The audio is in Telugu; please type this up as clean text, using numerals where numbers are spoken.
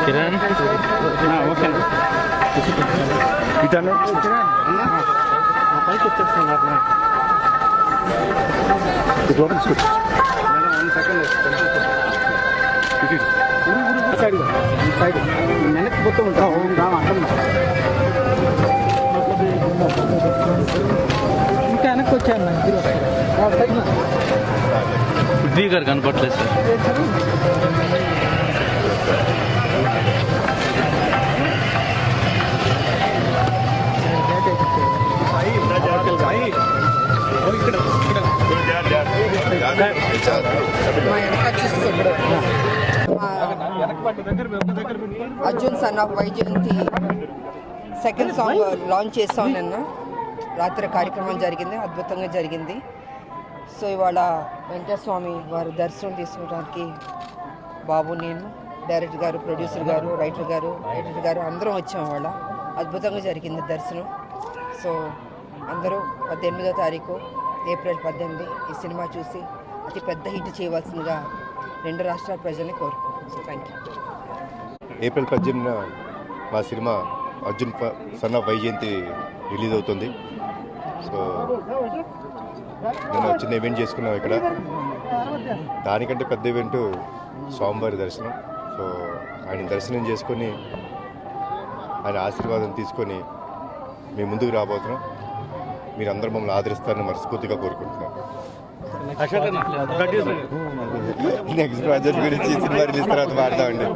కిరణ్ ఓకే ఇటాను పైకి వచ్చేస్తున్నారు వెనక్కి పోతూ ఉంటాం ఇంకా వెనక్కి వచ్చాను పృథ్వీ గారు కనపట్లేదు sir. Arjun son of Vyjayanthi second song launch చేస్తాం నిన్న రాత్రి కార్యక్రమం జరిగింది, అద్భుతంగా జరిగింది. సో ఇవాళ వెంకటస్వామి వారి దర్శనం తీసుకోవడానికి బాబు, నేను, డైరెక్టర్ గారు, ప్రొడ్యూసర్ గారు, రైటర్ గారు, ఎడిటర్ గారు అందరం వచ్చాం. ఇవాళ అద్భుతంగా జరిగింది దర్శనం. సో అందరూ 18వ తారీఖు ఏప్రిల్ 18 ఈ సినిమా చూసి అతి పెద్ద హిట్ చేయవలసిందిగా రెండు రాష్ట్రాల ప్రజల్ని కోరుకుంటున్నాను. So thank you. ఏప్రిల్ 18 మా cinema Arjun son of Vyjayanthi release అవుతుంది. సో నేను చిన్న ఈవెంట్ చేసుకున్నాం ఇక్కడ. దానికంటే పెద్ద ఈవెంట్ స్వామివారి దర్శనం. సో ఆయన దర్శనం చేసుకొని ఆయన ఆశీర్వాదం తీసుకొని మీ ముందుకు రాబోతున్నాం. మీరందరూ మమ్మల్ని ఆదరిస్తారని మనస్ఫూర్తిగా కోరుకుంటున్నాం. నెక్స్ట్ ప్రాజెక్ట్ గురించి సినిమా రిలీజ్ తర్వాత మాట్లాడండి.